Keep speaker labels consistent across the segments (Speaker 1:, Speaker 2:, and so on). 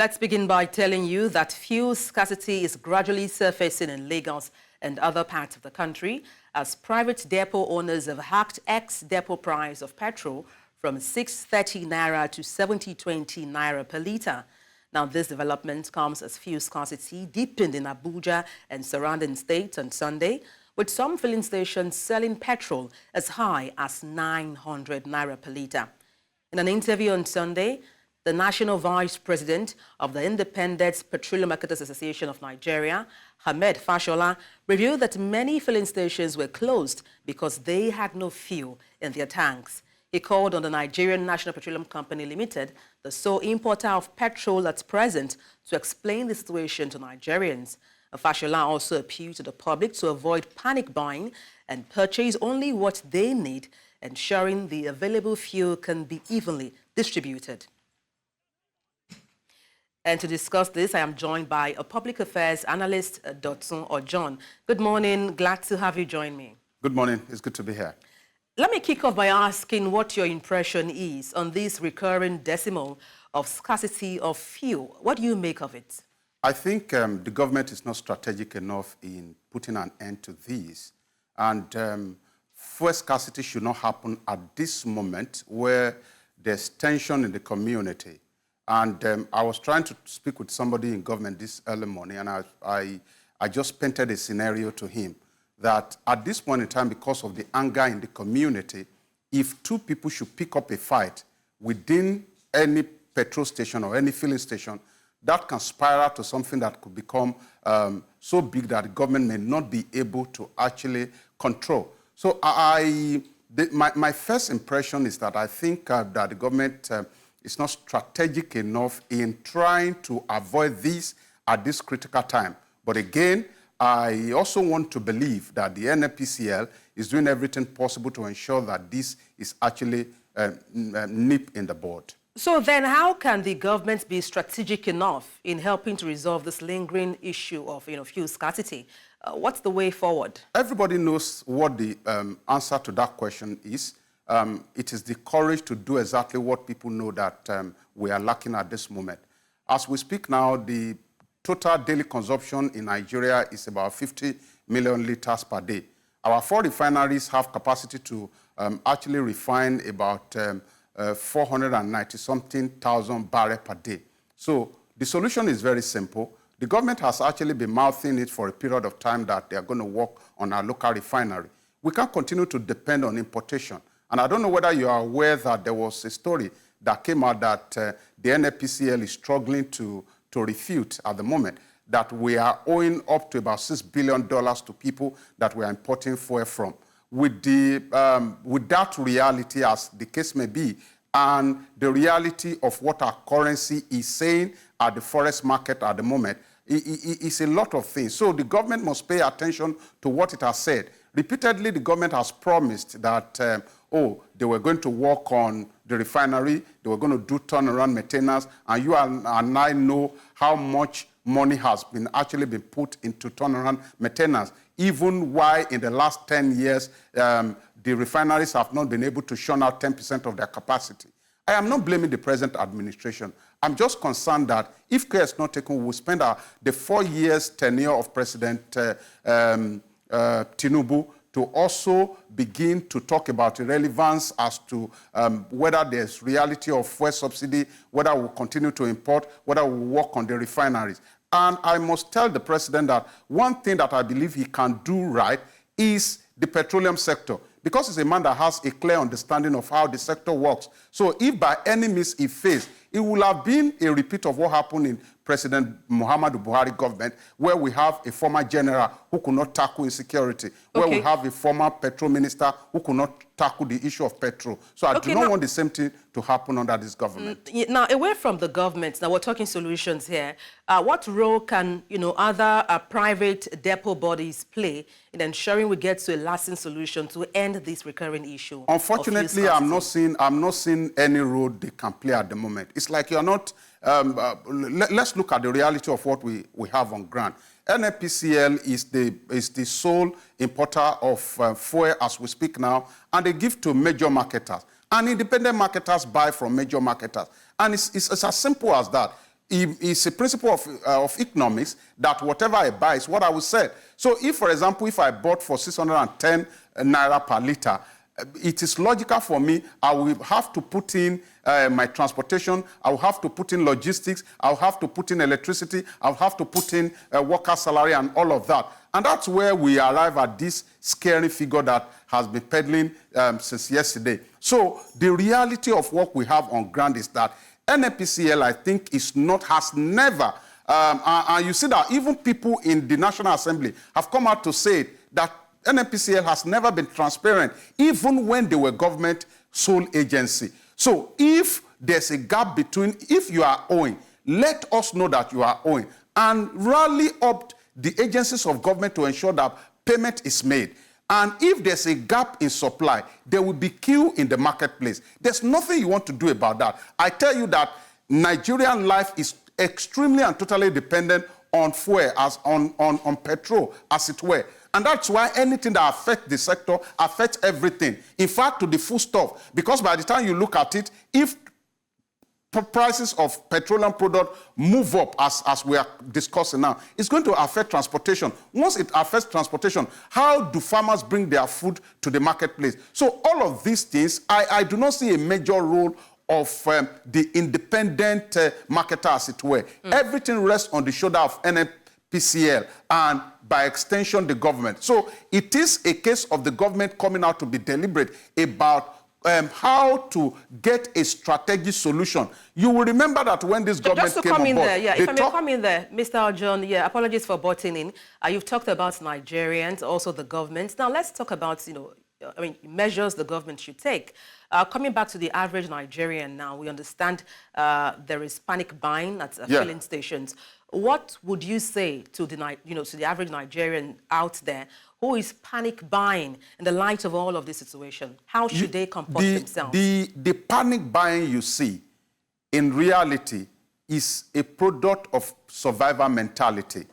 Speaker 1: Let's begin by telling you that fuel scarcity is gradually surfacing in Lagos and other parts of the country as private depot owners have hacked ex-depot price of petrol from 630 naira to 7020 naira per litre. Now, this development comes as fuel scarcity deepened in Abuja and surrounding states on Sunday, with some filling stations selling petrol as high as 900 naira per litre. In an interview on Sunday, the National Vice President of the Independent Petroleum Marketers Association of Nigeria, Ahmed Fashola, revealed that many filling stations were closed because they had no fuel in their tanks. He called on the Nigerian National Petroleum Company Limited, the sole importer of petrol at present, to explain the situation to Nigerians. Fashola also appealed to the public to avoid panic buying and purchase only what they need, ensuring the available fuel can be evenly distributed. And to discuss this, I am joined by a public affairs analyst, Dotun Ojon. Good morning. Glad to have you join me.
Speaker 2: Good morning. It's good to be here.
Speaker 1: Let me kick off by asking what your impression is on this recurring decimal of scarcity of fuel. What do you make of it?
Speaker 2: I think the government is not strategic enough in putting an end to this. And fuel scarcity should not happen at this moment where there's tension in the community. And I was trying to speak with somebody in government this early morning, and I just painted a scenario to him that at this point in time, because of the anger in the community, if two people should pick up a fight within any petrol station or any filling station, that can spiral to something that could become so big that the government may not be able to actually control. So my first impression is that I think that the government is not strategic enough in trying to avoid this at this critical time. But again, I also want to believe that the NPCL is doing everything possible to ensure that this is actually nipped in the bud.
Speaker 1: So then how can the government be strategic enough in helping to resolve this lingering issue of fuel scarcity? What's the way forward? Everybody
Speaker 2: knows what the answer to that question is. It is the courage to do exactly what people know that we are lacking at this moment. As we speak now, the total daily consumption in Nigeria is about 50 million liters per day. Our 4 refineries have capacity to actually refine about 490-something thousand barrels per day. So the solution is very simple. The government has actually been mouthing it for a period of time that they are going to work on our local refinery. We can't continue to depend on importation. And I don't know whether you are aware that there was a story that came out that the NPCL is struggling to refute at the moment, that we are owing up to about $6 billion to people that we are importing fuel from. With that reality, as the case may be, and the reality of what our currency is saying at the forex market at the moment, it's a lot of things. So the government must pay attention to what it has said. Repeatedly, the government has promised that, they were going to work on the refinery, they were going to do turnaround maintenance, and you and I know how much money has actually been put into turnaround maintenance, even while in the last 10 years, the refineries have not been able to churn out 10% of their capacity. I am not blaming the present administration. I'm just concerned that if care is not taken, we'll spend the 4 years tenure of President Tinubu to also begin to talk about the relevance as to whether there's reality of fuel subsidy, whether we'll continue to import, whether we'll work on the refineries. And I must tell the president that one thing that I believe he can do right is the petroleum sector, because he's a man that has a clear understanding of how the sector works. So if by any means he fails, it will have been a repeat of what happened in President Muhammadu Buhari government, where we have a former general who could not tackle insecurity, where we have a former petrol minister who could not tackle the issue of petrol. So I do not want the same thing to happen under this government.
Speaker 1: Now, away from the government, now we're talking solutions here. What role can other private depot bodies play in ensuring we get to a lasting solution to end this recurring issue?
Speaker 2: Unfortunately, I'm not seeing any role they can play at the moment. It's like you're not. Let's look at the reality of what we have on ground. NPCL is the sole importer of fuel as we speak now, and they give to major marketers. And independent marketers buy from major marketers. And it's as simple as that. it's a principle of economics that whatever I buy is what I will sell. So if, for example, if I bought for 610 naira per liter, it is logical for me. I will have to put in my transportation. I will have to put in logistics. I will have to put in electricity. I will have to put in worker salary and all of that. And that's where we arrive at this scary figure that has been peddling since yesterday. So the reality of what we have on ground is that NNPCL, I think, has never, and you see that even people in the National Assembly have come out to say that NNPCL has never been transparent, even when they were government sole agency. So if there's a gap between, if you are owing, let us know that you are owing, and rally up the agencies of government to ensure that payment is made. And if there's a gap in supply, there will be queue in the marketplace. There's nothing you want to do about that. I tell you that Nigerian life is extremely and totally dependent on fuel, on petrol, as it were. And that's why anything that affects the sector affects everything. In fact, to the food stuff. Because by the time you look at it, if prices of petroleum products move up as we are discussing now, it's going to affect transportation. Once it affects transportation, how do farmers bring their food to the marketplace? So all of these things, I do not see a major role of the independent marketer, as it were. Everything rests on the shoulder of NNPCL and by extension the government. So it is a case of the government coming out to be deliberate about how to get a strategic solution. You will remember that when this government came on board...
Speaker 1: If I may come in there, Mr. John, apologies for butting in. You've talked about Nigerians, also the government. Now let's talk about, measures the government should take. Coming back to the average Nigerian now, we understand there is panic buying at filling stations. What would you say to the average Nigerian out there who is panic buying in the light of all of this situation? How should they comport themselves?
Speaker 2: The panic buying you see, in reality, is a product of survivor mentality,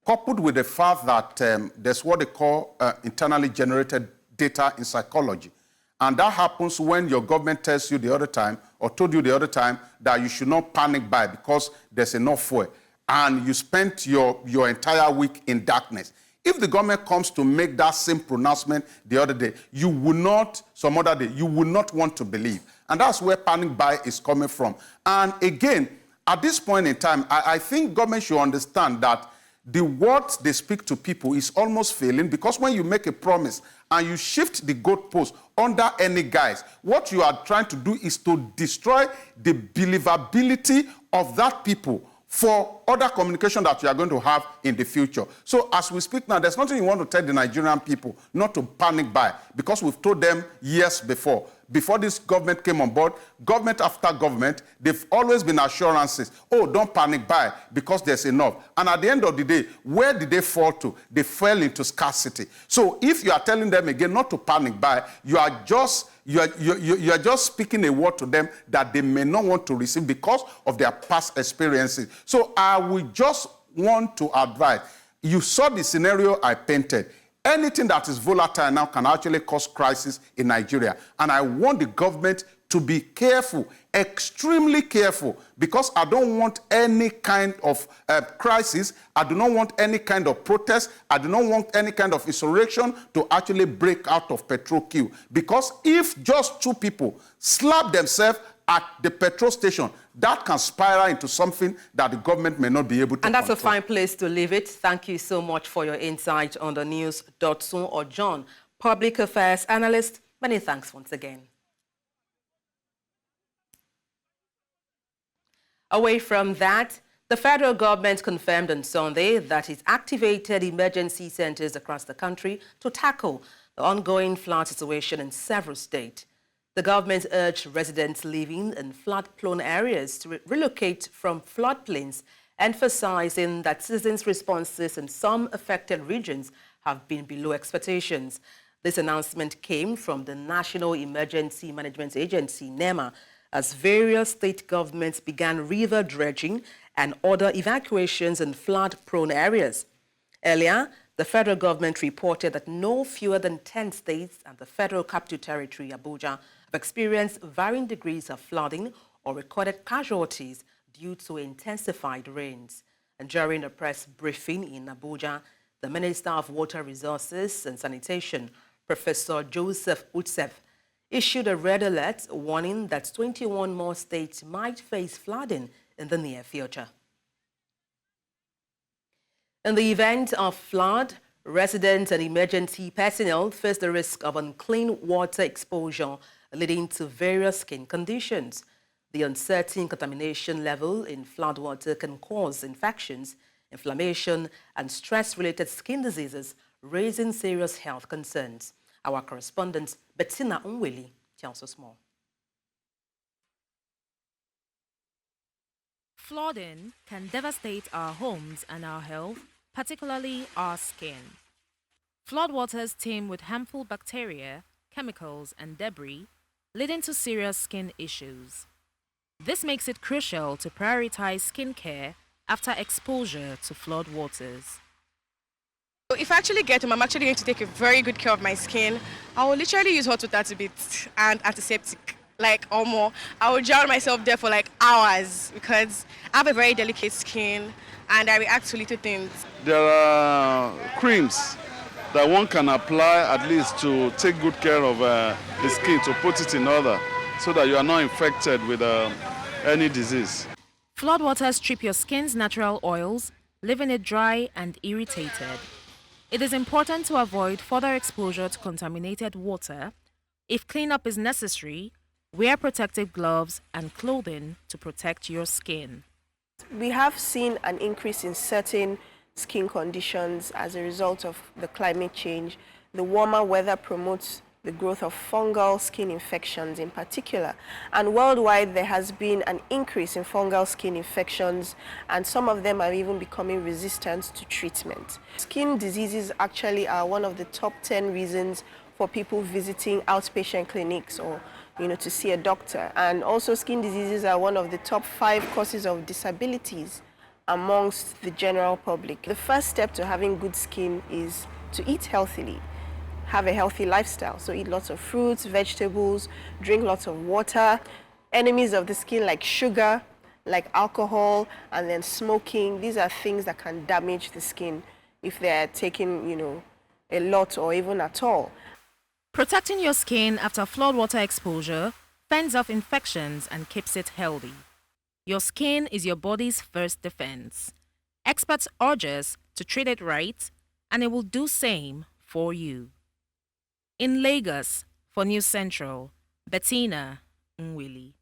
Speaker 2: coupled with the fact that there's what they call internally generated data in psychology. And that happens when your government tells you the other time, or told you the other time, that you should not panic buy because there's enough fuel. And you spent your entire week in darkness. If the government comes to make that same pronouncement the other day, you will not, some other day, you will not want to believe. And that's where panic buy is coming from. And again, at this point in time, I think government should understand that the words they speak to people is almost failing, because when you make a promise and you shift the goalpost under any guise, what you are trying to do is to destroy the believability of that people for other communication that you are going to have in the future. So as we speak now, there's nothing you want to tell the Nigerian people not to panic buy, because we've told them years before. Before this government came on board, government after government, they've always been assurances, oh, don't panic buy because there's enough. And at the end of the day, where did they fall to? They fell into scarcity. So if you are telling them again not to panic buy, you are just speaking a word to them that they may not want to receive because of their past experiences. So I will just want to advise, you saw the scenario I painted. Anything that is volatile now can actually cause crisis in Nigeria. And I want the government to be careful, extremely careful, because I don't want any kind of crisis. I do not want any kind of protest. I do not want any kind of insurrection to actually break out of petrol queue. Because if just two people slap themselves at the petrol station, that can spiral into something that the government may not be able to
Speaker 1: And that's
Speaker 2: control.
Speaker 1: a fine place to leave it. Thank you so much for your insight on the news. Dotsun or John, Public Affairs Analyst. Many thanks once again. Away from that, the federal government confirmed on Sunday that it activated emergency centers across the country to tackle the ongoing flood situation in several states. The government urged residents living in flood-prone areas to relocate from floodplains, emphasizing that citizens' responses in some affected regions have been below expectations. This announcement came from the National Emergency Management Agency, NEMA, as various state governments began river dredging and other evacuations in flood-prone areas. Earlier, the federal government reported that no fewer than 10 states and the Federal Capital Territory, Abuja, have experienced varying degrees of flooding or recorded casualties due to intensified rains. And during a press briefing in Abuja, the Minister of Water Resources and Sanitation, Professor Joseph Utsev, issued a red alert warning that 21 more states might face flooding in the near future. In the event of flood, residents and emergency personnel face the risk of unclean water exposure leading to various skin conditions. The uncertain contamination level in floodwater can cause infections, inflammation, and stress-related skin diseases, raising serious health concerns. Our correspondent, Bettina Unwili, tells us more.
Speaker 3: Flooding can devastate our homes and our health, particularly our skin. Floodwaters teem with harmful bacteria, chemicals, and debris, leading to serious skin issues. This makes it crucial to prioritize skin care after exposure to floodwaters.
Speaker 4: If I actually get home, I'm actually going to take a very good care of my skin. I will literally use hot water to bathe and antiseptic, like or more. I will drown myself there for like hours because I have a very delicate skin and I react to little things.
Speaker 5: There are creams that one can apply at least to take good care of the skin, to put it in order so that you are not infected with any disease.
Speaker 3: Floodwaters strip your skin's natural oils, leaving it dry and irritated. It is important to avoid further exposure to contaminated water. If cleanup is necessary, wear protective gloves and clothing to protect your skin.
Speaker 6: We have seen an increase in certain skin conditions as a result of the climate change. The warmer weather promotes the growth of fungal skin infections in particular. And worldwide, there has been an increase in fungal skin infections, and some of them are even becoming resistant to treatment. Skin diseases actually are one of the top 10 reasons for people visiting outpatient clinics or to see a doctor. And also skin diseases are one of the top 5 causes of disabilities amongst the general public. The first step to having good skin is to eat healthily, have a healthy lifestyle. So eat lots of fruits, vegetables, drink lots of water. Enemies of the skin like sugar, like alcohol, and then smoking. These are things that can damage the skin if they're taken, a lot or even at all.
Speaker 3: Protecting your skin after floodwater exposure fends off infections and keeps it healthy. Your skin is your body's first defense. Experts urge us to treat it right, and it will do same for you. In Lagos, for News Central, Bettina Nwili.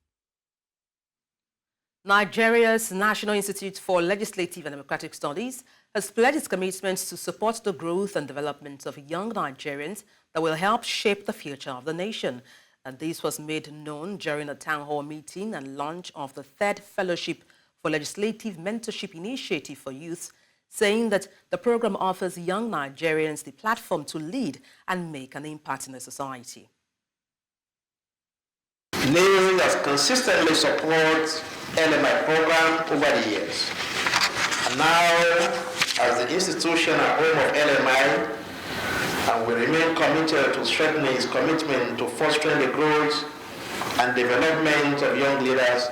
Speaker 1: Nigeria's National Institute for Legislative and Democratic Studies has pledged its commitment to support the growth and development of young Nigerians that will help shape the future of the nation. And this was made known during a town hall meeting and launch of the third Fellowship for Legislative Mentorship Initiative for Youth, saying that the program offers young Nigerians the platform to lead and make an impact in the society.
Speaker 7: NEMA has consistently supported NEMA program over the years. And now, as the institution and home of NMI, and we remain committed to strengthening its commitment to fostering the growth and development of young leaders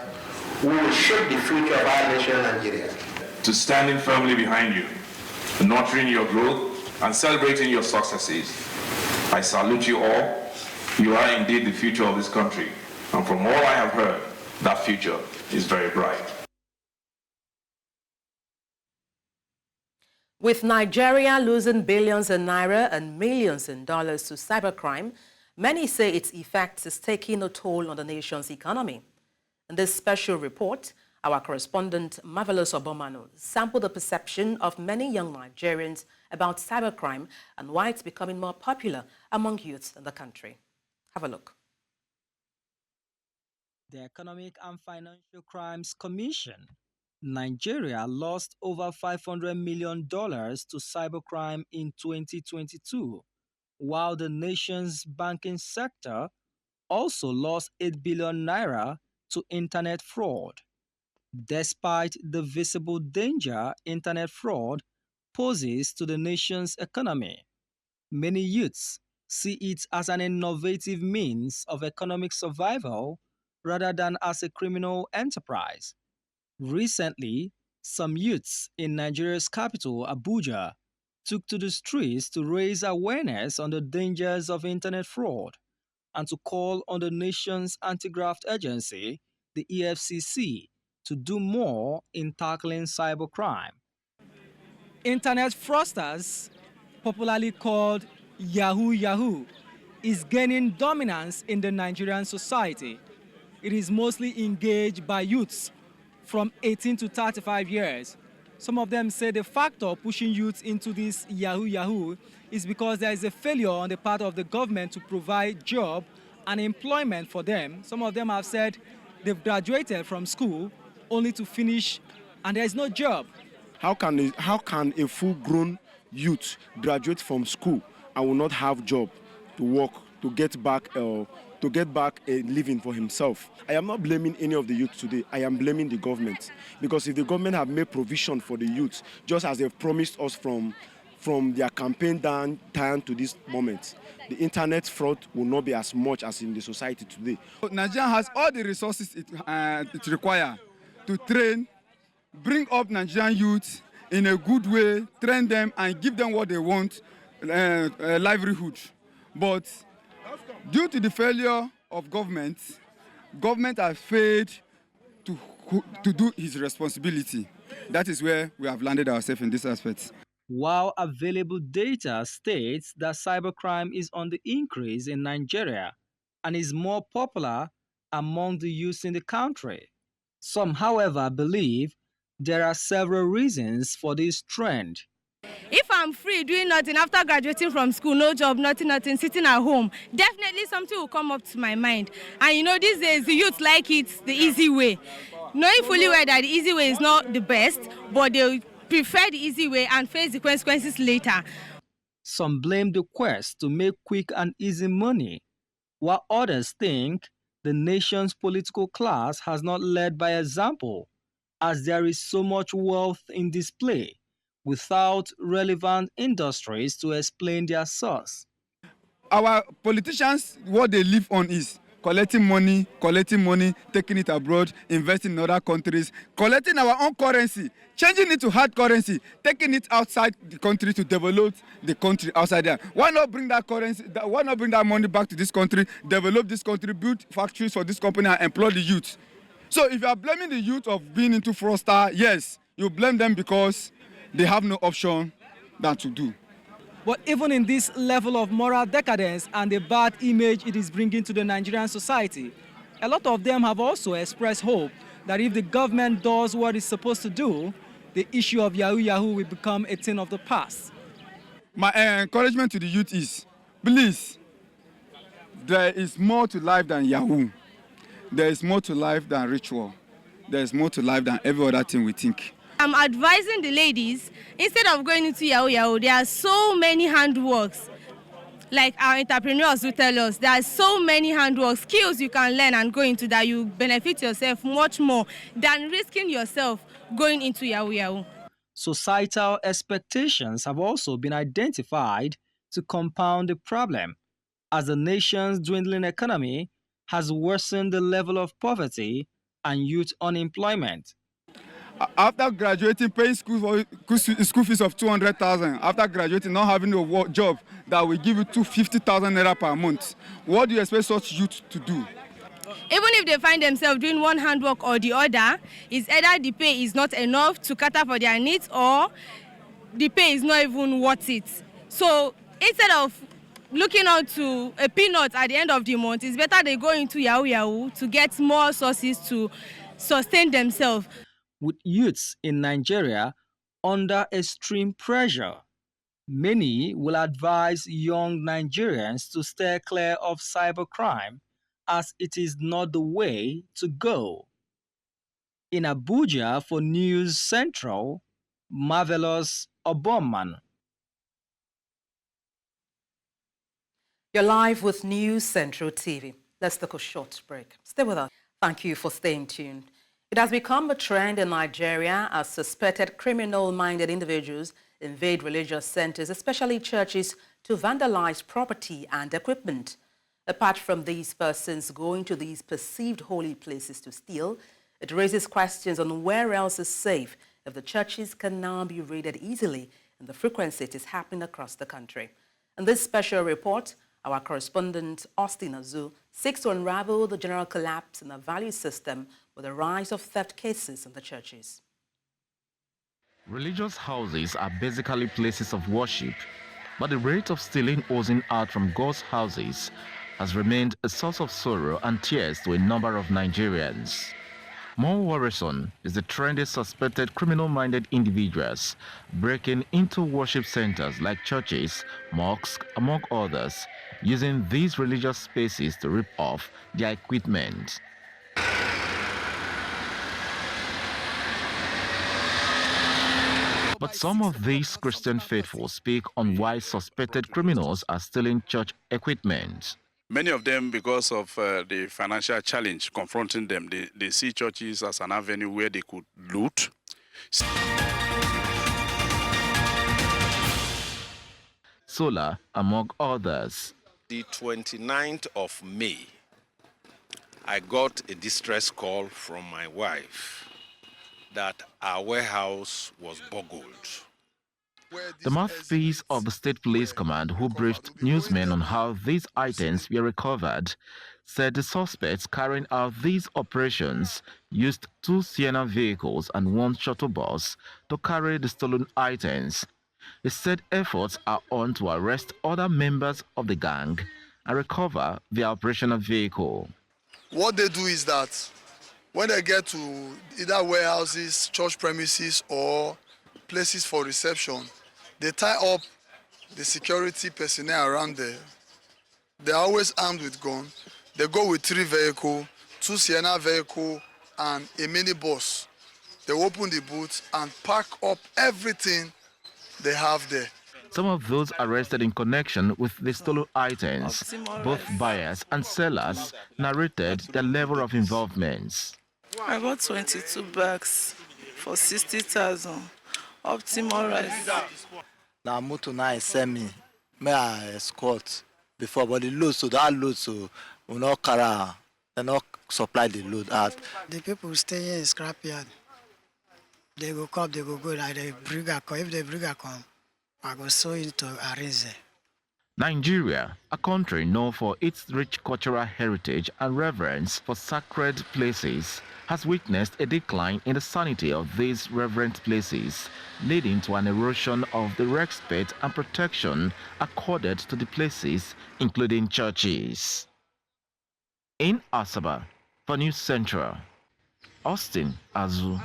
Speaker 7: who will shape the future of our nation, Nigeria.
Speaker 8: To standing firmly behind you, nurturing your growth, and celebrating your successes. I salute you all. You are indeed the future of this country. And from all I have heard, that future is very bright.
Speaker 1: With Nigeria losing billions in naira and millions in dollars to cybercrime, many say its effects is taking a toll on the nation's economy. In this special report, our correspondent Marvelous Obomanu sampled the perception of many young Nigerians about cybercrime and why it's becoming more popular among youths in the country. Have a look.
Speaker 9: The Economic and Financial Crimes Commission, Nigeria lost over $500 million to cybercrime in 2022, while the nation's banking sector also lost 8 billion naira to internet fraud. Despite the visible danger internet fraud poses to the nation's economy, many youths see it as an innovative means of economic survival rather than as a criminal enterprise. Recently, some youths in Nigeria's capital, Abuja, took to the streets to raise awareness on the dangers of internet fraud and to call on the nation's anti-graft agency, the EFCC, to do more in tackling cybercrime. Internet fraudsters, popularly called Yahoo Yahoo, is gaining dominance in the Nigerian society. It is mostly engaged by youths from 18 to 35 years. Some of them say the factor pushing youths into this Yahoo Yahoo is because there is a failure on the part of the government to provide job and employment for them. Some of them have said they've graduated from school only to finish and there is no job.
Speaker 10: How can a full-grown youth graduate from school and will not have job to work, to get back a living for himself? I am not blaming any of the youth today. I am blaming the government. Because if the government have made provision for the youth, just as they've promised us from their campaign time to this moment, the internet fraud will not be as much as in the society today.
Speaker 11: Nigeria has all the resources it requires to train, bring up Nigerian youth in a good way, train them and give them what they want, livelihood. But due to the failure of government has failed to do his responsibility. That is where we have landed ourselves in this aspect.
Speaker 9: While available data states that cybercrime is on the increase in Nigeria and is more popular among the youth in the country, some, however, believe there are several reasons for this trend.
Speaker 4: If I'm free doing nothing after graduating from school, no job, nothing, sitting at home, definitely something will come up to my mind. And you know, these days the youth like it the easy way. Knowing fully well that the easy way is not the best, but they prefer the easy way and face the consequences later.
Speaker 9: Some blame the quest to make quick and easy money, while others think the nation's political class has not led by example, as there is so much wealth in display without relevant industries to explain their source.
Speaker 11: Our politicians, what they live on is collecting money, taking it abroad, investing in other countries, collecting our own currency, changing it to hard currency, taking it outside the country to develop the country outside there. Why not bring that currency, why not bring that money back to this country, develop this country, build factories for this company and employ the youth? So if you are blaming the youth of being into fraudster, yes, you blame them because they have no option than to do.
Speaker 9: But even in this level of moral decadence and the bad image it is bringing to the Nigerian society, a lot of them have also expressed hope that if the government does what it's supposed to do, the issue of Yahoo Yahoo will become a thing of the past.
Speaker 11: My encouragement to the youth is, please, there is more to life than Yahoo. There is more to life than ritual. There is more to life than every other thing we think.
Speaker 4: I'm advising the ladies, instead of going into Yahoo Yahoo, there are so many handworks. Like our entrepreneurs who tell us, there are so many handwork skills you can learn and go into that you benefit yourself much more than risking yourself going into Yahoo Yahoo.
Speaker 9: Societal expectations have also been identified to compound the problem, as the nation's dwindling economy has worsened the level of poverty and youth unemployment.
Speaker 11: After graduating, paying school fees of 200,000, after graduating, not having a job that will give you 250,000 naira per month, what do you expect such youth to do?
Speaker 4: Even if they find themselves doing one handwork or the other, it's either the pay is not enough to cater for their needs or the pay is not even worth it. So instead of looking out to a peanut at the end of the month, it's better they go into Yahoo Yahoo to get more sources to sustain themselves.
Speaker 9: With youths in Nigeria under extreme pressure, many will advise young Nigerians to stay clear of cybercrime, as it is not the way to go. In Abuja for News Central, Marvelous Obomman.
Speaker 1: You're live with News Central TV. Let's take a short break. Stay with us. Thank you for staying tuned. It has become a trend in Nigeria as suspected criminal-minded individuals invade religious centers, especially churches, to vandalize property and equipment. Apart from these persons going to these perceived holy places to steal, It raises questions on where else is safe if the churches can now be raided easily and the frequency it is happening across the country. In this special report, our correspondent Austin Azu seeks to unravel the general collapse in the value system with the rise of theft cases in the churches.
Speaker 12: Religious houses are basically places of worship, but the rate of stealing oozing out from God's houses has remained a source of sorrow and tears to a number of Nigerians. More worrisome is the trend of suspected criminal-minded individuals breaking into worship centers like churches, mosques, among others, using these religious spaces to rip off their equipment. But some of these Christian faithful speak on why suspected criminals are stealing church equipment.
Speaker 5: Many of them, because of the financial challenge confronting them, they see churches as an avenue where they could loot.
Speaker 12: Solar, among others.
Speaker 13: The 29th of May, I got a distress call from my wife that our warehouse was boggled.
Speaker 12: The mouthpiece of the State Police Command, who briefed newsmen on how these items were recovered, said the suspects carrying out these operations used 2 Sienna vehicles and 1 shuttle bus to carry the stolen items. He said efforts are on to arrest other members of the gang and recover their operational vehicle.
Speaker 14: What they do is that when they get to either warehouses, church premises, or places for reception, they tie up the security personnel around there. They're always armed with guns. They go with 3 vehicles, 2 Sienna vehicles, and a minibus. They open the boot and pack up everything they have there.
Speaker 12: Some of those arrested in connection with the stolen items, both buyers and sellers, narrated their level of involvement.
Speaker 15: I bought 22 bags for 60,000. Optimal rice.
Speaker 16: Now motor now send me I escort before, but the load, so that load, so we not carry, they not supply the load out.
Speaker 17: The people stay here in scrapyard. They go come, they go like they bring a come. If they bring a come, I go sew into arrange.
Speaker 12: Nigeria, a country known for its rich cultural heritage and reverence for sacred places, has witnessed a decline in the sanity of these reverent places, leading to an erosion of the respect and protection accorded to the places, including churches. In Asaba, for News Central, Austin Azu.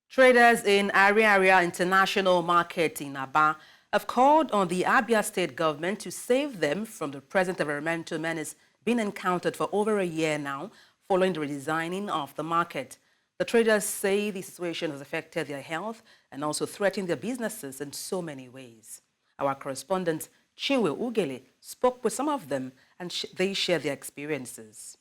Speaker 1: Traders in Area International Market in Aba have called on the Abia State government to save them from the present environmental menace being encountered for over a year now, following the redesigning of the market. The traders say the situation has affected their health and also threatened their businesses in so many ways. Our correspondent Chinwe Ugele spoke with some of them and they share their experiences.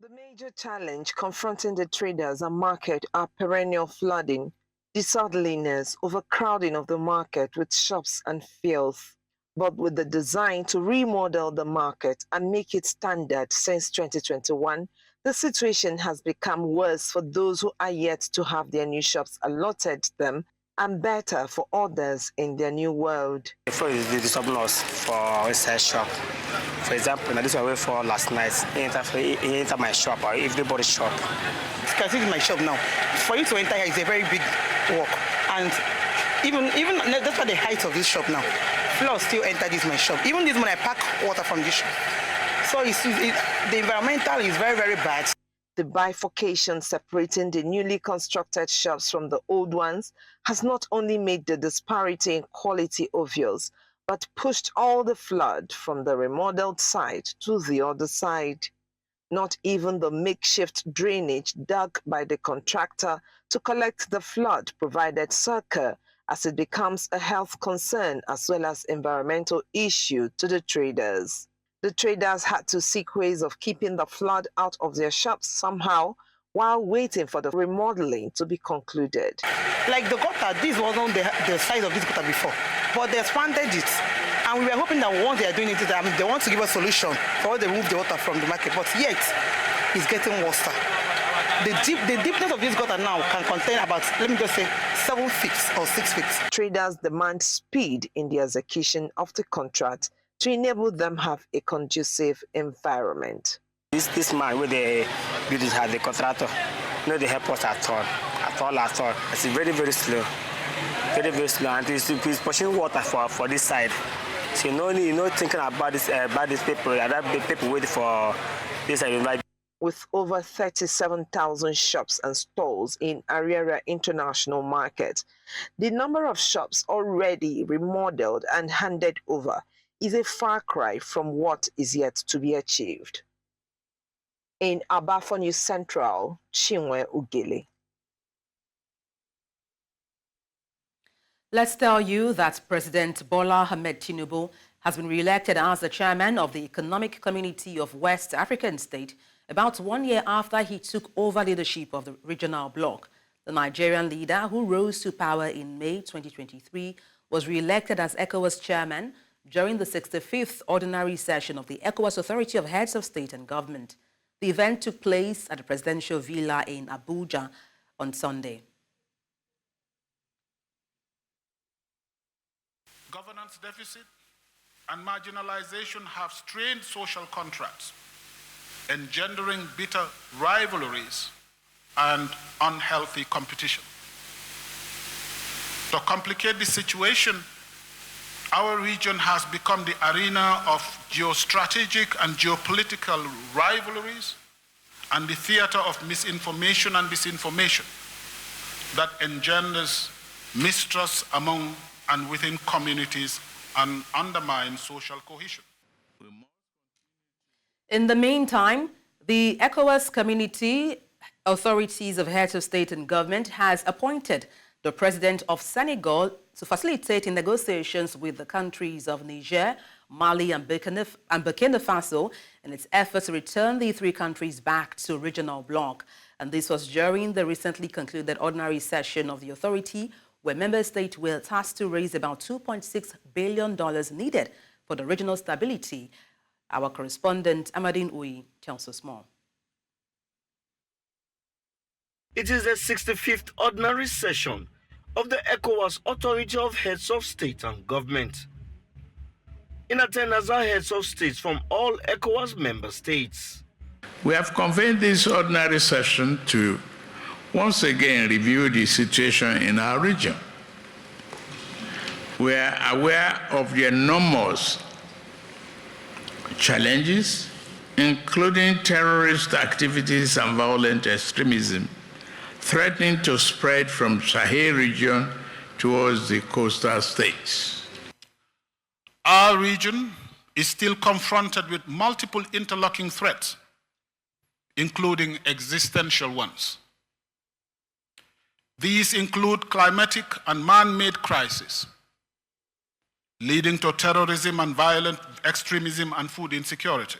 Speaker 18: The major challenge confronting the traders and market are perennial flooding, disorderliness, overcrowding of the market with shops and filth. But with the design to remodel the market and make it standard since 2021, the situation has become worse for those who are yet to have their new shops allotted them and better for others in their new world.
Speaker 19: Before you do something else for our inside shop, for example, this I wait for last night, he enter my shop or everybody's shop.
Speaker 20: You can see my shop now. For you to enter here is a very big walk, and even that's why the height of this shop now. Flood still enter this my shop. Even this when I pack water from this shop. So the environmental is very, very bad.
Speaker 18: The bifurcation separating the newly constructed shops from the old ones has not only made the disparity in quality obvious, but pushed all the flood from the remodeled side to the other side. Not even the makeshift drainage dug by the contractor to collect the flood provided succor, as it becomes a health concern as well as environmental issue to the traders. The traders had to seek ways of keeping the flood out of their shops somehow while waiting for the remodeling to be concluded.
Speaker 20: Like the gutter, this wasn't the size of this gutter before, but they expanded it And we were hoping that once they are doing it, they want to give us a solution for how they remove the water from the market. But yet, it's getting worse. The deepness of this gutter now can contain about, let me just say, 7 feet or 6 feet.
Speaker 18: Traders demand speed in the execution of the contract to enable them have a conducive environment.
Speaker 19: This man with the building has the contractor, no, they help us at all. It's very, very slow. Very, very slow, and he's pushing water for this side. So you're not thinking about this people, that people wait for this side.
Speaker 18: With over 37,000 shops and stores in Ariara International Market, the number of shops already remodeled and handed over is a far cry from what is yet to be achieved. In Abafo News Central, Chinwe Ugele.
Speaker 1: Let's tell you that President Bola Ahmed Tinubu has been re-elected as the chairman of the Economic Community of West African State about 1 year after he took over leadership of the regional bloc. The Nigerian leader, who rose to power in May 2023, was re-elected as ECOWAS chairman during the 65th ordinary session of the ECOWAS Authority of Heads of State and Government. The event took place at the presidential villa in Abuja on Sunday.
Speaker 21: Governance deficit and marginalization have strained social contracts, engendering bitter rivalries and unhealthy competition. To complicate the situation, our region has become the arena of geostrategic and geopolitical rivalries and the theater of misinformation and disinformation that engenders mistrust among and within communities and undermines social cohesion.
Speaker 1: In the meantime, the ECOWAS Community Authorities of Heads of State and Government has appointed the President of Senegal to facilitate in negotiations with the countries of Niger, Mali and Burkina Faso in its effort to return the three countries back to regional bloc. And this was during the recently concluded ordinary session of the authority, where member states were tasked to raise about $2.6 billion needed for the regional stability. Our correspondent, Amadine Uyi, tells us more.
Speaker 22: It is the 65th ordinary session of the ECOWAS Authority of Heads of State and Government. In attendance are heads of states from all ECOWAS member states.
Speaker 23: We have convened this ordinary session to once again review the situation in our region. We are aware of the enormous challenges, including terrorist activities and violent extremism, threatening to spread from Sahel region towards the coastal states.
Speaker 21: Our region is still confronted with multiple interlocking threats, including existential ones. These include climatic and man-made crises, leading to terrorism and violent extremism and food insecurity.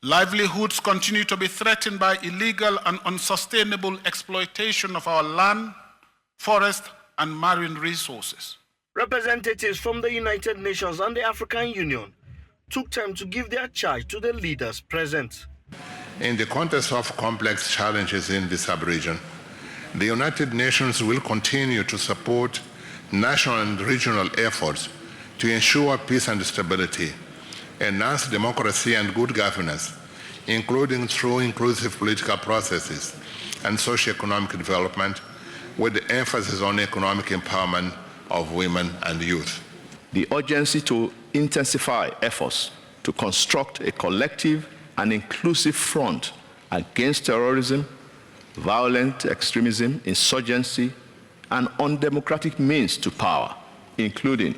Speaker 21: Livelihoods continue to be threatened by illegal and unsustainable exploitation of our land, forest, and marine resources.
Speaker 22: Representatives from the United Nations and the African Union took time to give their charge to the leaders present.
Speaker 24: In the context of complex challenges in the sub-region, the United Nations will continue to support national and regional efforts to ensure peace and stability, enhance democracy and good governance, including through inclusive political processes and socio-economic development, with the emphasis on economic empowerment of women and youth.
Speaker 25: The urgency to intensify efforts to construct a collective and inclusive front against terrorism, violent extremism, insurgency, and undemocratic means to power, including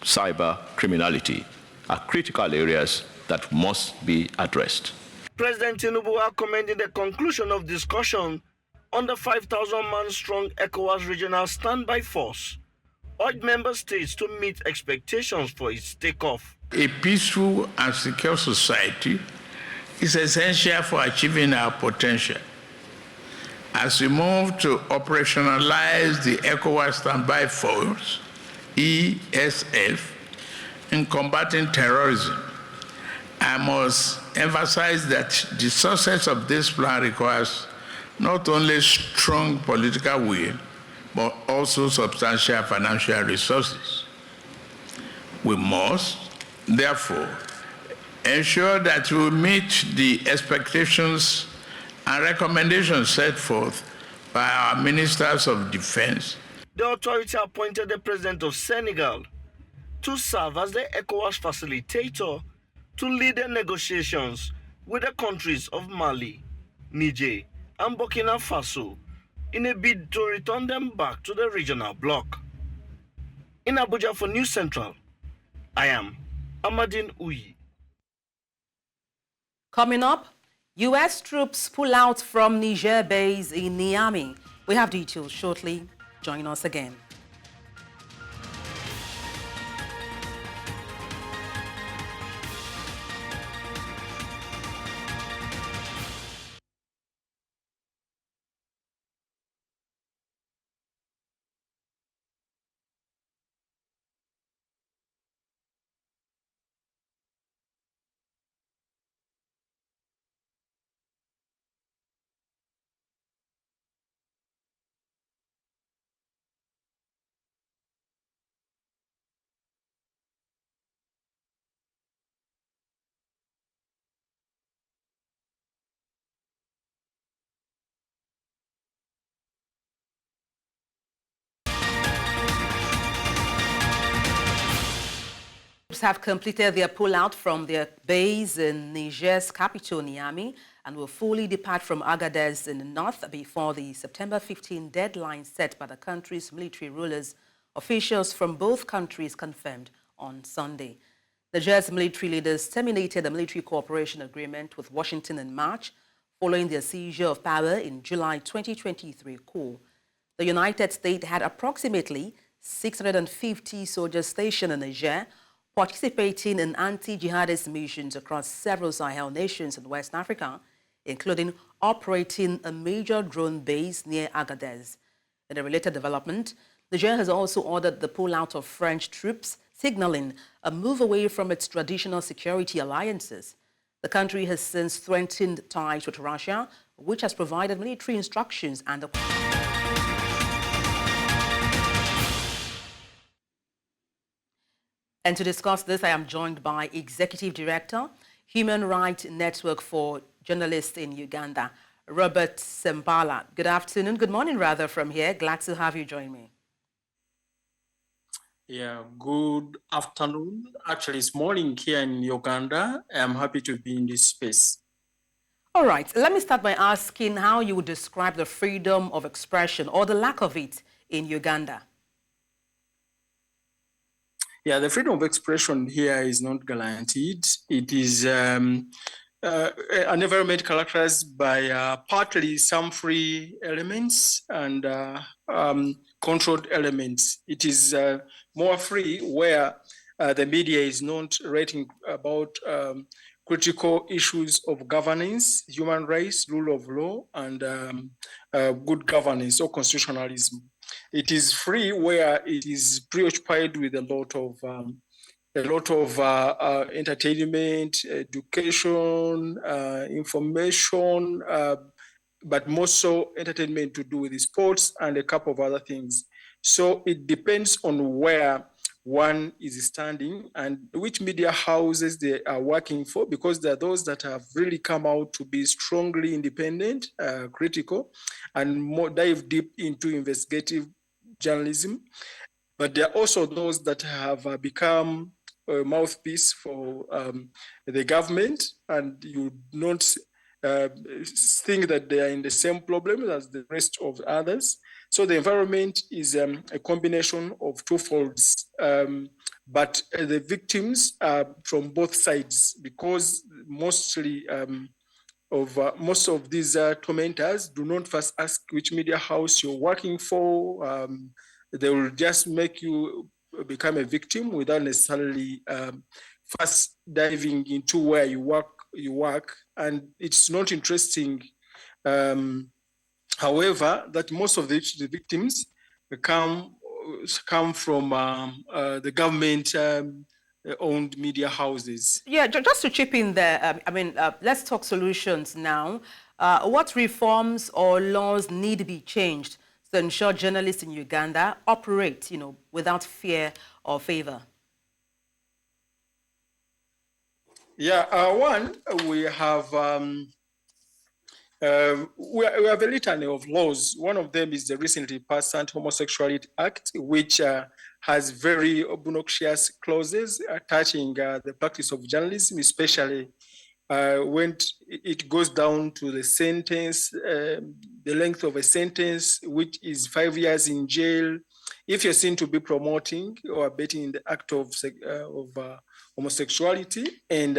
Speaker 25: cyber criminality, are critical areas that must be addressed.
Speaker 22: President Tinubu are commending the conclusion of discussion on the 5,000-man strong ECOWAS regional standby force, urged member states to meet expectations for its takeoff.
Speaker 23: A peaceful and secure society is essential for achieving our potential. As we move to operationalize the ECOWAS standby force ESF in combating terrorism. I must emphasize that the success of this plan requires not only strong political will, but also substantial financial resources. We must, therefore, ensure that we meet the expectations and recommendations set forth by our ministers of defense.
Speaker 22: The authority appointed the president of Senegal to serve as the ECOWAS facilitator to lead the negotiations with the countries of Mali, Niger, and Burkina Faso in a bid to return them back to the regional bloc. In Abuja for News Central, I am Amadine Uyi.
Speaker 1: Coming up, U.S. troops pull out from Niger base in Niamey. We have details shortly. Join us again. Have completed their pullout from their base in Niger's capital, Niamey, and will fully depart from Agadez in the north before the September 15 deadline set by the country's military rulers, officials from both countries confirmed on Sunday. Niger's military leaders terminated the military cooperation agreement with Washington in March, following their seizure of power in July 2023 coup. The United States had approximately 650 soldiers stationed in Niger, participating in anti-jihadist missions across several Sahel nations in West Africa, including operating a major drone base near Agadez. In a related development, Niger has also ordered the pullout of French troops, signaling a move away from its traditional security alliances. The country has since strengthened ties with Russia, which has provided military instructions and the And to discuss this, I am joined by Executive Director, Human Rights Network for Journalists in Uganda, Robert Sembala. Good afternoon, good morning rather from here. Glad to have you join me.
Speaker 2: Yeah, good afternoon. Actually, it's morning here in Uganda. I'm happy to be in this space.
Speaker 1: All right, let me start by asking how you would describe the freedom of expression or the lack of it in Uganda.
Speaker 2: Yeah, the freedom of expression here is not guaranteed. It is an environment characterized by partly some free elements and controlled elements. It is more free where the media is not writing about critical issues of governance, human rights, rule of law, and good governance or constitutionalism. It is free where it is preoccupied with a lot of entertainment, education, information, but more so entertainment to do with sports and a couple of other things. So it depends on where one is standing and which media houses they are working for, because there are those that have really come out to be strongly independent, critical, and more dive deep into investigative journalism. But there are also those that have become a mouthpiece for the government, and you don't think that they are in the same problem as the rest of others. So the environment is a combination of two folds, but the victims are from both sides, because most of these tormentors do not first ask which media house you're working for. They will just make you become a victim without necessarily first diving into where you work, and it's not interesting. However, that most of the victims come come from the government owned media houses.
Speaker 1: Yeah, just to chip in there, let's talk solutions now. What reforms or laws need to be changed to ensure journalists in Uganda operate, without fear or favor?
Speaker 2: Yeah, one, we have we have a litany of laws. One of them is the recently passed Anti-Homosexuality Act, which has very obnoxious clauses attaching the practice of journalism, especially when it goes down to the sentence, the length of a sentence, which is 5 years in jail, if you're seen to be promoting or abetting in the act of homosexuality. And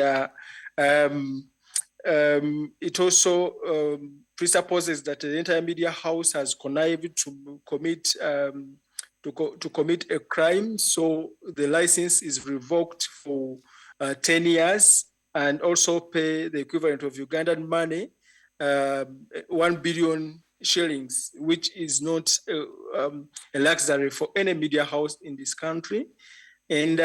Speaker 2: it also presupposes that the entire media house has connived to commit to commit a crime, so the license is revoked for 10 years, and also pay the equivalent of Ugandan money, 1 billion shillings, which is not a luxury for any media house in this country. And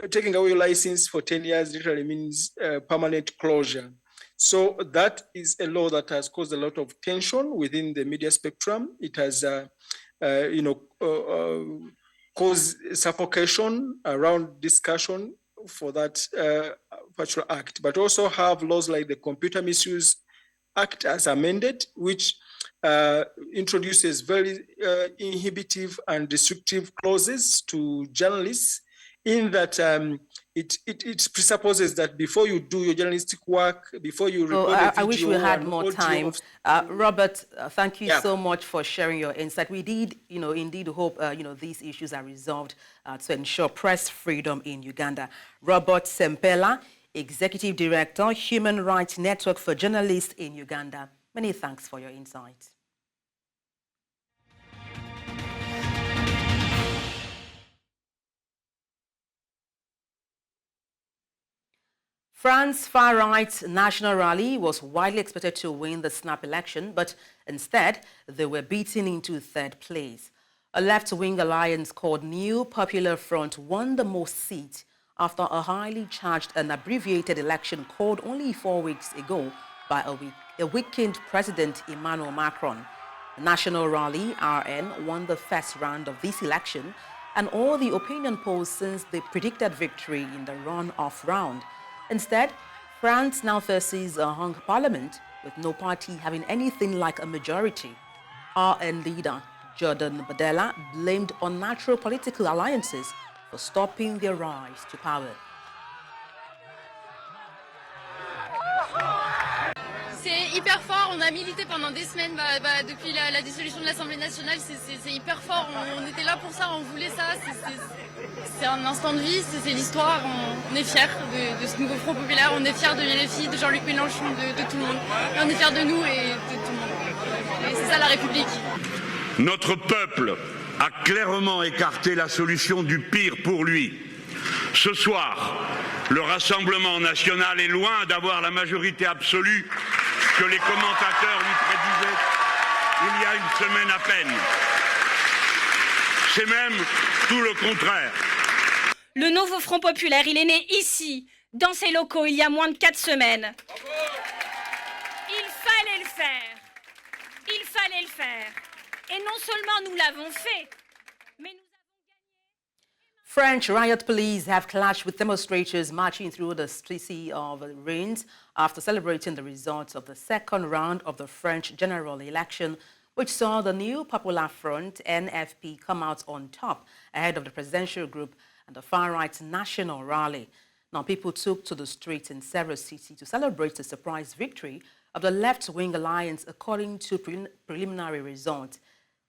Speaker 2: taking away your license for 10 years literally means permanent closure. So that is a law that has caused a lot of tension within the media spectrum. It has, caused suffocation around discussion for that particular act. But also have laws like the Computer Misuse Act as amended, which introduces very inhibitive and restrictive clauses to journalists, in that it presupposes that before you do your journalistic work, before you record a video,
Speaker 1: I wish we had more time. Robert, thank you
Speaker 2: Yeah.
Speaker 1: so much for sharing your insight. We did, indeed hope, these issues are resolved to ensure press freedom in Uganda. Robert Sempela, Executive Director, Human Rights Network for Journalists in Uganda. Many thanks for your insight. France's far-right National Rally was widely expected to win the snap election, but instead they were beaten into third place. A left-wing alliance called New Popular Front won the most seats after a highly charged and abbreviated election called only 4 weeks ago by a weakened President Emmanuel Macron. The National Rally, RN, won the first round of this election, and all the opinion polls since the predicted victory in the run-off round. Instead, France now faces a hung parliament with no party having anything like a majority. RN leader Jordan Bardella blamed unnatural political alliances for stopping their rise to power.
Speaker 3: C'est hyper fort, on a milité pendant des semaines depuis la dissolution de l'Assemblée nationale, c'est hyper fort, on était là pour ça, on voulait ça, c'est un instant de vie, c'est l'histoire, on est fiers de ce nouveau Front populaire, on est fiers de LFI, de Jean-Luc Mélenchon, de tout le monde, et on est fiers de nous et de tout le monde. Et c'est ça la République.
Speaker 6: Notre peuple a clairement écarté la solution du pire pour lui. Ce soir, le Rassemblement national est loin d'avoir la majorité absolue que les commentateurs lui prédisaient il y a une semaine à peine. C'est même tout le contraire.
Speaker 7: Le nouveau Front populaire, il est né ici, dans ces locaux, il y a moins de 4 semaines. Il fallait le faire. Il fallait le faire. Et non seulement nous l'avons fait, mais nous avons gagné.
Speaker 1: French riot police have clashed with demonstrators marching through the city of Reims after celebrating the results of the second round of the French general election, which saw the New Popular Front, NFP, come out on top ahead of the presidential group and the far-right National Rally. Now, people took to the streets in several cities to celebrate the surprise victory of the left-wing alliance, according to preliminary results.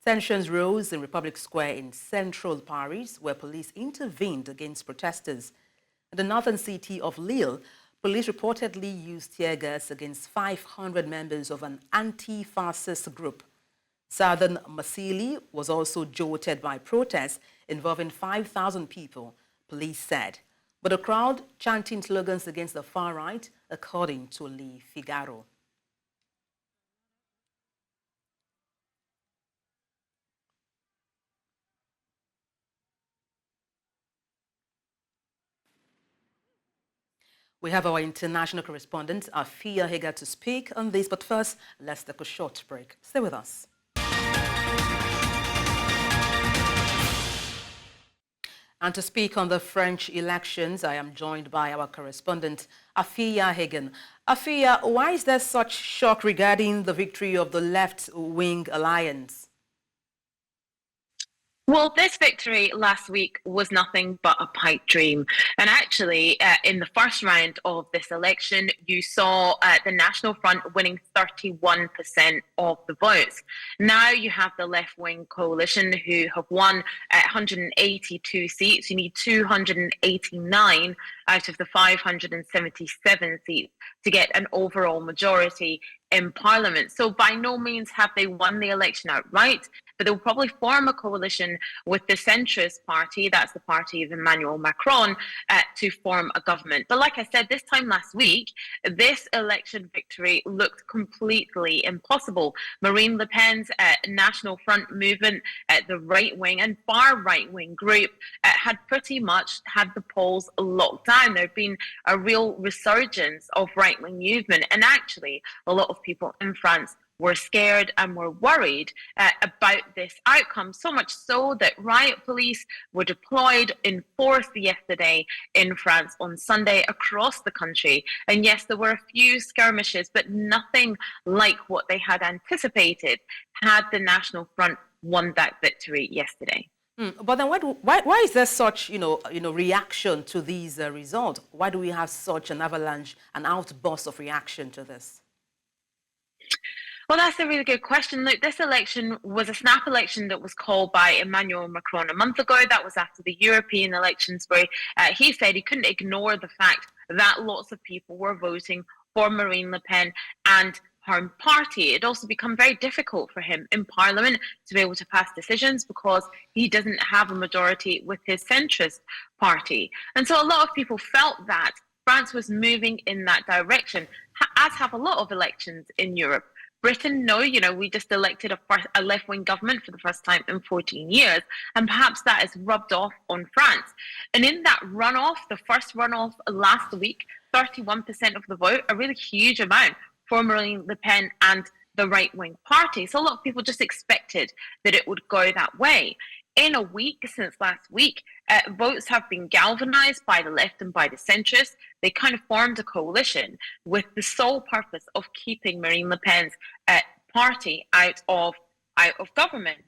Speaker 1: Tensions rose in Republic Square in central Paris, where police intervened against protesters. In the northern city of Lille, police reportedly used tear gas against 500 members of an anti-fascist group. Southern Marseille was also jolted by protests involving 5,000 people, police said. But a crowd chanting slogans against the far right, according to Le Figaro. We have our international correspondent, Afia Hega, to speak on this. But first, let's take a short break. Stay with us. And to speak on the French elections, I am joined by our correspondent, Afia Hagen. Afia, why is there such shock regarding the victory of the left-wing alliance?
Speaker 4: Well, this victory last week was nothing but a pipe dream. And actually, in the first round of this election, you saw the National Front winning 31% of the votes. Now you have the left-wing coalition who have won 182 seats. You need 289 out of the 577 seats to get an overall majority in Parliament. So by no means have they won the election outright, but they'll probably form a coalition with the centrist party, that's the party of Emmanuel Macron, to form a government. But like I said, this time last week, this election victory looked completely impossible. Marine Le Pen's National Front movement, the right-wing and far right-wing group, had pretty much had the polls locked down. There had been a real resurgence of right-wing movement, and actually a lot of people in France were scared and were worried about this outcome, so much so that riot police were deployed in force yesterday in France on Sunday across the country. And yes, there were a few skirmishes, but nothing like what they had anticipated had the National Front won that victory yesterday.
Speaker 1: But then why is there such reaction to these results? Why do we have such an avalanche, an outburst of reaction to this?
Speaker 4: Well, that's a really good question. Look, this election was a snap election that was called by Emmanuel Macron a month ago. That was after the European elections, where he said he couldn't ignore the fact that lots of people were voting for Marine Le Pen and her party. It also become very difficult for him in Parliament to be able to pass decisions because he doesn't have a majority with his centrist party. And so a lot of people felt that France was moving in that direction, as have a lot of elections in Europe. Britain, no, we just elected a left-wing government for the first time in 14 years, and perhaps that has rubbed off on France. And in that runoff, the first runoff last week, 31% of the vote, a really huge amount for Marine Le Pen and the right-wing party. So a lot of people just expected that it would go that way. In a week since last week, votes have been galvanized by the left and by the centrists. They kind of formed a coalition with the sole purpose of keeping Marine Le Pen's party out of government.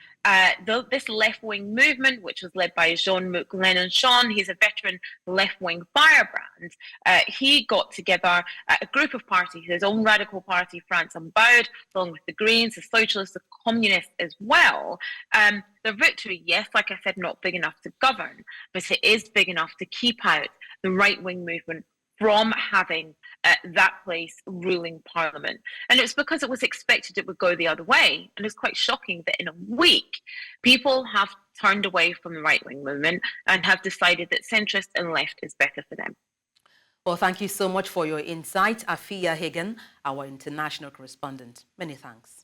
Speaker 4: This left-wing movement, which was led by Jean-Luc Mélenchon, he's a veteran left-wing firebrand. He got together a group of parties, his own radical party, France Unbowed, along with the Greens, the Socialists, the Communists as well. The victory, yes, like I said, not big enough to govern, but it is big enough to keep out the right-wing movement from having that place ruling Parliament. And it's because it was expected it would go the other way. And it's quite shocking that in a week, people have turned away from the right-wing movement and have decided that centrist and left is better for them.
Speaker 1: Well, thank you so much for your insight, Afia Hagen, our international correspondent. Many thanks.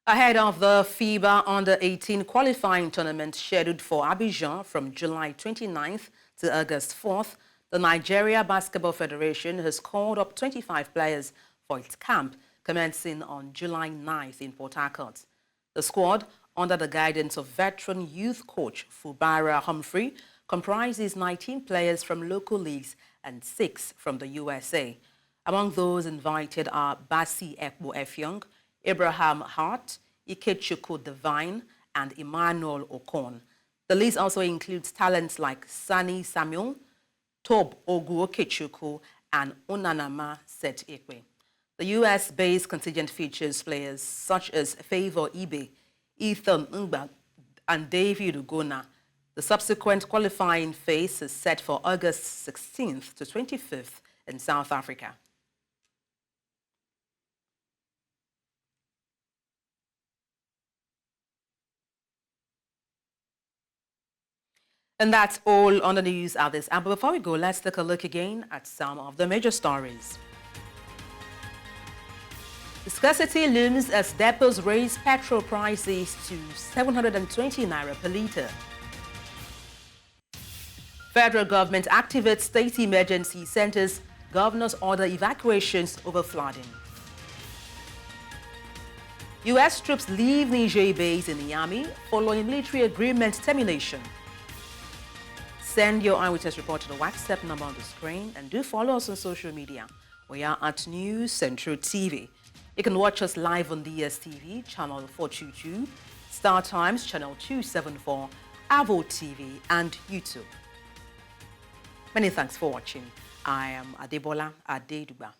Speaker 1: Ahead of the FIBA Under-18 qualifying tournament scheduled for Abidjan from July 29th to August 4th, the Nigeria Basketball Federation has called up 25 players for its camp, commencing on July 9th in Port Harcourt. The squad, under the guidance of veteran youth coach Fubara Humphrey, comprises 19 players from local leagues and 6 from the USA. Among those invited are Basi Ekbo Efyong, Abraham Hart, Ikechukwu Divine, and Emmanuel Okon. The list also includes talents like Sani Samuel, Tob Ogu Okechukwu, and Unanama Set Ekwe. The US-based contingent features players such as Favor Ibe, Ethan Ngba, and David Ugona. The subsequent qualifying phase is set for August 16th to 25th in South Africa. And that's all on the news at this hour. But before we go, let's take a look again at some of the major stories. Scarcity looms as depots raise petrol prices to 720 naira per litre. Federal government activates state emergency centers. Governors order evacuations over flooding. U.S. troops leave Niger base in Niamey following military agreement termination. Send your eyewitness report to the WhatsApp number on the screen and do follow us on social media. We are at News Central TV. You can watch us live on DSTV, channel 422, Star Times, channel 274, Avo TV, and YouTube. Many thanks for watching. I am Adebola Adedugba.